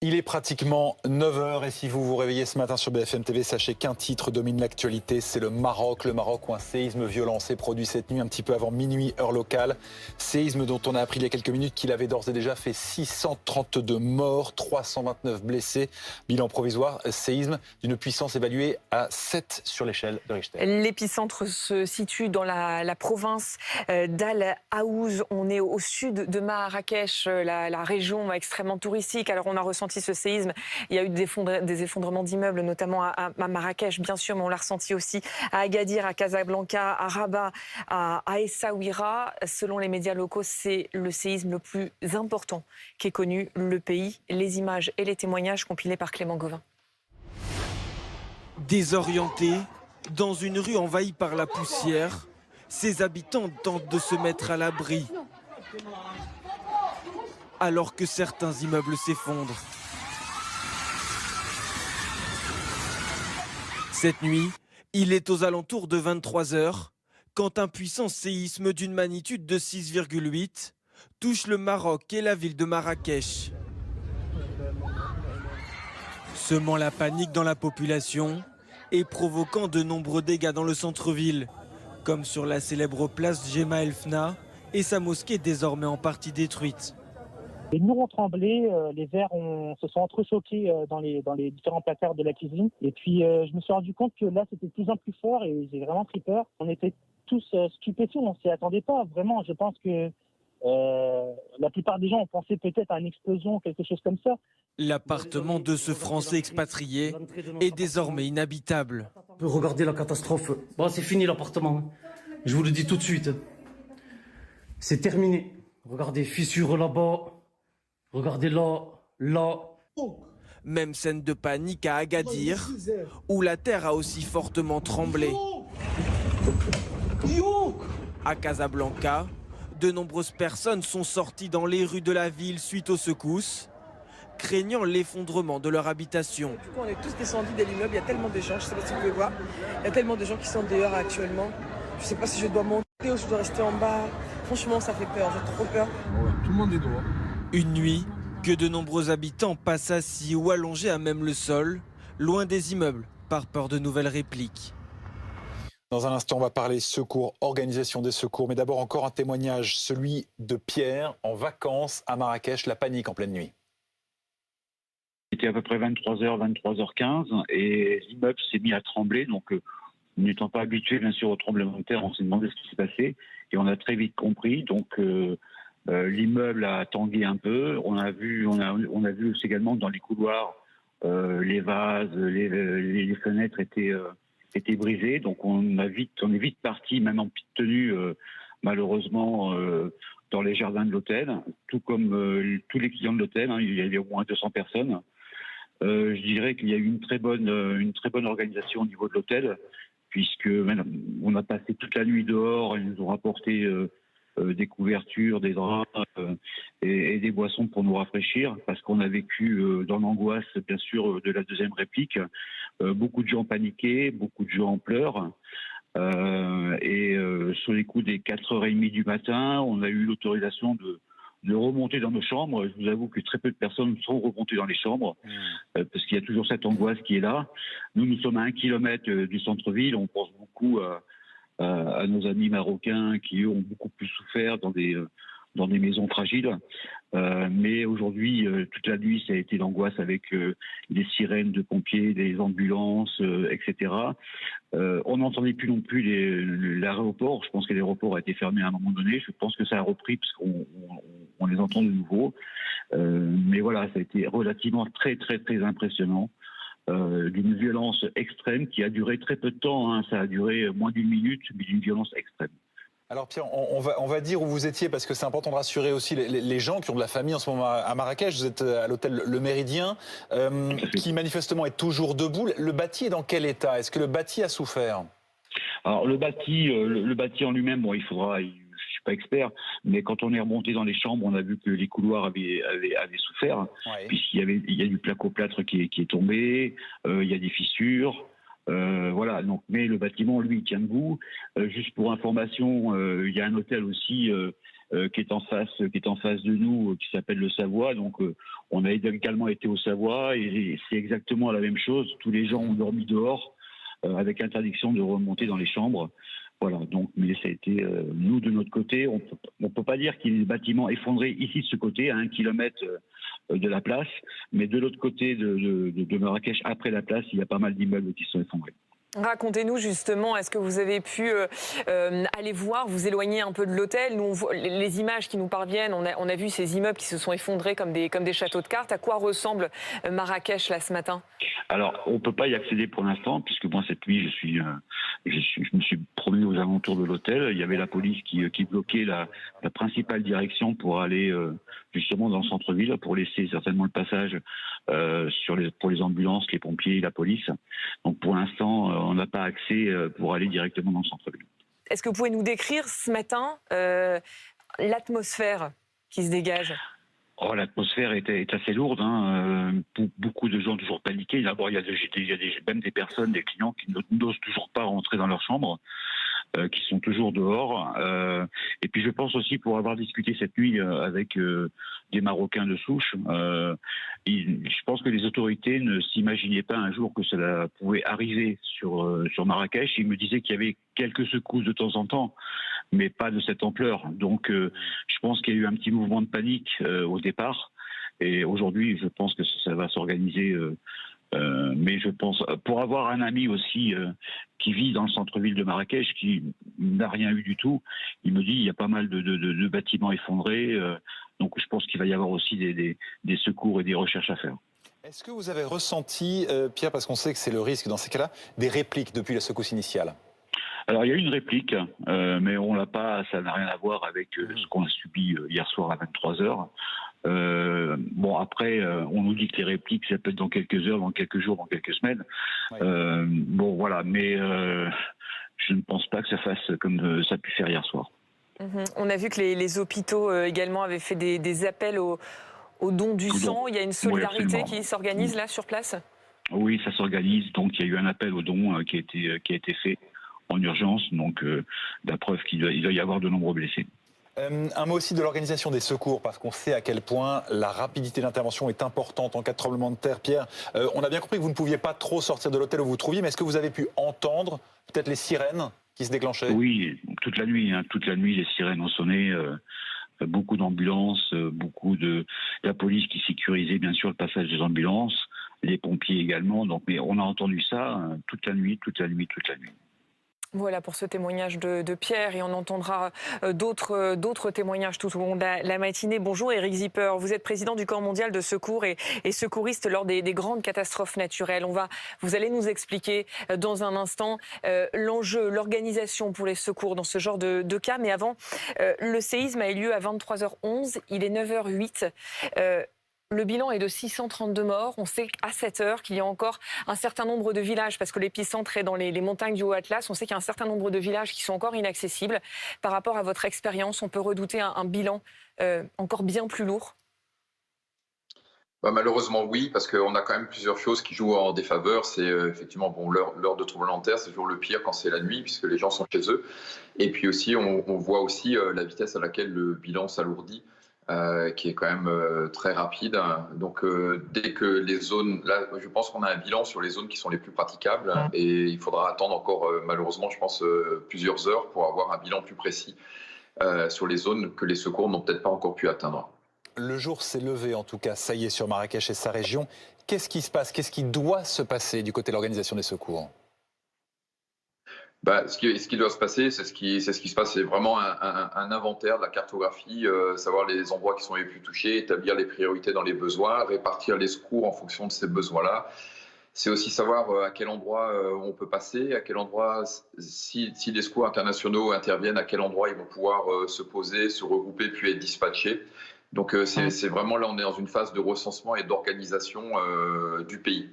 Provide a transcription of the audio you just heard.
Il est pratiquement 9 heures et si vous vous réveillez ce matin sur BFM TV, sachez qu'un titre domine l'actualité, c'est le Maroc. Le Maroc où un séisme violent s'est produit cette nuit, un petit peu avant minuit, heure locale. Séisme dont on a appris il y a quelques minutes qu'il avait d'ores et déjà fait 632 morts, 329 blessés. Bilan provisoire, séisme d'une puissance évaluée à 7 sur l'échelle de Richter. L'épicentre se situe dans la province d'Al Aouz. On est au sud de Marrakech, la région extrêmement touristique. Alors on a ressenti ce séisme. Il y a eu des effondrements d'immeubles, notamment à Marrakech, bien sûr, mais on l'a ressenti aussi à Agadir, à Casablanca, à Rabat, à Essaouira. Selon les médias locaux, c'est le séisme le plus important qu'ait connu le pays. Les images et les témoignages compilés par Clément Gauvin. Désorientés, dans une rue envahie par la poussière, ses habitants tentent de se mettre à l'abri, alors que certains immeubles s'effondrent. Cette nuit, il est aux alentours de 23 h quand un puissant séisme d'une magnitude de 6,8 touche le Maroc et la ville de Marrakech. Semant la panique dans la population et provoquant de nombreux dégâts dans le centre-ville, comme sur la célèbre place Jemaa El Fna et sa mosquée désormais en partie détruite. Les murs ont tremblé, les verres se sont entrechoqués dans les différents placards de la cuisine. Et puis je me suis rendu compte que là c'était de plus en plus fort et j'ai vraiment pris peur. On était tous stupéfaits, on ne s'y attendait pas. Vraiment, je pense que la plupart des gens ont pensé peut-être à une explosion, quelque chose comme ça. L'appartement de ce Français expatrié est désormais inhabitable. Regardez la catastrophe. Bon, c'est fini l'appartement. Je vous le dis tout de suite. C'est terminé. Regardez, fissures là-bas. Regardez là, là. Même scène de panique à Agadir, où la terre a aussi fortement tremblé. À Casablanca, de nombreuses personnes sont sorties dans les rues de la ville suite aux secousses, craignant l'effondrement de leur habitation. Du coup, on est tous descendus de l'immeuble, il y a tellement de gens, je ne sais pas si vous pouvez voir, il y a tellement de gens qui sont dehors actuellement. Je ne sais pas si je dois monter ou si je dois rester en bas. Franchement, ça fait peur, j'ai trop peur. Ouais, tout le monde est dehors. Une nuit que de nombreux habitants passent assis ou allongés à même le sol, loin des immeubles, par peur de nouvelles répliques. Dans un instant, on va parler secours, organisation des secours. Mais d'abord, encore un témoignage, celui de Pierre, en vacances à Marrakech, la panique en pleine nuit. Il était à peu près 23h, 23h15 et l'immeuble s'est mis à trembler. Donc, n'étant pas habitué, bien sûr, au tremblement de terre, on s'est demandé ce qui s'est passé et on a très vite compris. Donc, l'immeuble a tangué un peu. On a vu aussi également dans les couloirs, les vases, les fenêtres étaient brisées. Donc, on est vite parti, même en petite tenue, malheureusement, dans les jardins de l'hôtel, tout comme tous les clients de l'hôtel. Il y avait au moins 200 personnes. Je dirais qu'il y a eu une très bonne organisation au niveau de l'hôtel, puisque on a passé toute la nuit dehors. Ils nous ont rapporté des couvertures, des draps et des boissons pour nous rafraîchir, parce qu'on a vécu dans l'angoisse, bien sûr, de la deuxième réplique. Beaucoup de gens paniqués, beaucoup de gens en pleurs. Sur les coups des 4h30 du matin, on a eu l'autorisation de remonter dans nos chambres. Je vous avoue que très peu de personnes sont remontées dans les chambres, parce qu'il y a toujours cette angoisse qui est là. Nous sommes à 1 kilomètre du centre-ville. On pense beaucoup à nos amis marocains qui, eux, ont beaucoup plus souffert dans des maisons fragiles. Mais aujourd'hui, toute la nuit, ça a été l'angoisse avec les sirènes de pompiers, des ambulances, etc. On n'entendait plus non plus l'aéroport. Je pense que l'aéroport a été fermé à un moment donné. Je pense que ça a repris parce qu'on les entend de nouveau. Mais voilà, ça a été relativement très, très, très impressionnant. D'une violence extrême qui a duré très peu de temps. Ça a duré moins d'1 minute, mais d'une violence extrême. Alors Pierre, on va dire où vous étiez, parce que c'est important de rassurer aussi les gens qui ont de la famille en ce moment à Marrakech. Vous êtes à l'hôtel Le Méridien, qui manifestement est toujours debout. Le bâti est dans quel état? Est-ce que le bâti a souffert? Alors le bâti en lui-même, bon, je suis pas expert, mais quand on est remonté dans les chambres, on a vu que les couloirs avaient souffert, Ouais. puisqu'il y a du placo-plâtre qui est tombé, il y a des fissures. Voilà, donc, mais le bâtiment, lui, il tient debout. Juste pour information, il y a un hôtel aussi qui est en face de nous, qui s'appelle le Savoie. Donc on a également été au Savoie et c'est exactement la même chose. Tous les gens ont dormi dehors avec interdiction de remonter dans les chambres. Voilà, donc, mais ça a été, nous, de notre côté, on peut pas dire qu'il y ait des bâtiments effondrés ici, de ce côté, à 1 kilomètre de la place, mais de l'autre côté de Marrakech, après la place, il y a pas mal d'immeubles qui sont effondrés. Racontez-nous justement, est-ce que vous avez pu aller voir, vous éloigner un peu de l'hôtel? Nous, on voit les images qui nous parviennent, on a vu ces immeubles qui se sont effondrés comme des châteaux de cartes. À quoi ressemble Marrakech là ce matin? Alors, on ne peut pas y accéder pour l'instant, puisque moi, cette nuit, je me suis promené aux alentours de l'hôtel. Il y avait la police qui bloquait la principale direction pour aller justement dans le centre-ville, pour laisser certainement le passage pour les ambulances, les pompiers et la police. Donc, pour l'instant, on n'a pas accès pour aller directement dans le centre-ville. Est-ce que vous pouvez nous décrire ce matin l'atmosphère qui se dégage? Oh, l'atmosphère est assez lourde. Beaucoup de gens toujours paniqués. D'abord, il y a même des personnes, des clients qui n'osent toujours pas rentrer dans leur chambre, qui sont toujours dehors. Et puis, je pense aussi, pour avoir discuté cette nuit avec des Marocains de souche, je pense que les autorités ne s'imaginaient pas un jour que cela pouvait arriver sur Marrakech. Ils me disaient qu'il y avait quelques secousses de temps en temps, mais pas de cette ampleur. Donc, je pense qu'il y a eu un petit mouvement de panique au départ. Et aujourd'hui, je pense que ça va s'organiser. Mais je pense, pour avoir un ami aussi qui vit dans le centre-ville de Marrakech, qui n'a rien eu du tout, il me dit il y a pas mal de bâtiments effondrés. Donc, je pense qu'il va y avoir aussi des secours et des recherches à faire. Est-ce que vous avez ressenti, Pierre, parce qu'on sait que c'est le risque dans ces cas-là, des répliques depuis la secousse initiale? Alors, il y a eu une réplique, mais on l'a pas, ça n'a rien à voir avec ce qu'on a subi hier soir à 23h. Bon, après, on nous dit que les répliques, ça peut être dans quelques heures, dans quelques jours, dans quelques semaines. Oui. Bon, voilà, mais je ne pense pas que ça fasse comme ça a pu faire hier soir. On a vu que les hôpitaux également avaient fait des appels au don du sang. Il y a une solidarité qui s'organise là sur place? Oui, ça s'organise. Donc, il y a eu un appel au don qui a été fait en urgence. Donc, la preuve qu'il doit y avoir de nombreux blessés. Un mot aussi de l'organisation des secours, parce qu'on sait à quel point la rapidité d'intervention est importante en cas de tremblement de terre. Pierre, on a bien compris que vous ne pouviez pas trop sortir de l'hôtel où vous vous trouviez, mais est-ce que vous avez pu entendre peut-être les sirènes qui se déclenchaient? Oui, toute la nuit, les sirènes ont sonné. Beaucoup d'ambulances, beaucoup de la police qui sécurisait bien sûr le passage des ambulances, les pompiers également. Donc, mais on a entendu ça toute la nuit. Voilà pour ce témoignage de Pierre, et on entendra d'autres témoignages tout au long de la matinée. Bonjour Éric Zipper, vous êtes président du Corps mondial de secours et secouriste lors des grandes catastrophes naturelles. Vous allez nous expliquer dans un instant l'enjeu, l'organisation pour les secours dans ce genre de cas. Mais avant, le séisme a eu lieu à 23h11, il est 9h08. Le bilan est de 632 morts. On sait à cette heure qu'il y a encore un certain nombre de villages, parce que l'épicentre est dans les montagnes du Haut-Atlas. On sait qu'il y a un certain nombre de villages qui sont encore inaccessibles. Par rapport à votre expérience, on peut redouter un bilan encore bien plus lourd? Malheureusement, oui, parce qu'on a quand même plusieurs choses qui jouent en défaveur. C'est effectivement l'heure de tremblement de terre, c'est toujours le pire quand c'est la nuit, puisque les gens sont chez eux. Et puis aussi, on voit aussi la vitesse à laquelle le bilan s'alourdit. Qui est quand même très rapide. Donc, dès que les zones... Là, je pense qu'on a un bilan sur les zones qui sont les plus praticables et il faudra attendre encore, malheureusement, je pense, plusieurs heures pour avoir un bilan plus précis sur les zones que les secours n'ont peut-être pas encore pu atteindre. Le jour s'est levé, en tout cas, ça y est, sur Marrakech et sa région. Qu'est-ce qui se passe? Qu'est-ce qui doit se passer du côté de l'organisation des secours? Ce qui doit se passer, c'est ce qui se passe, c'est vraiment un inventaire de la cartographie, savoir les endroits qui sont les plus touchés, établir les priorités dans les besoins, répartir les secours en fonction de ces besoins-là. C'est aussi savoir à quel endroit on peut passer, à quel endroit, si des secours internationaux interviennent, à quel endroit ils vont pouvoir se poser, se regrouper, puis être dispatchés. Donc c'est vraiment là, on est dans une phase de recensement et d'organisation du pays.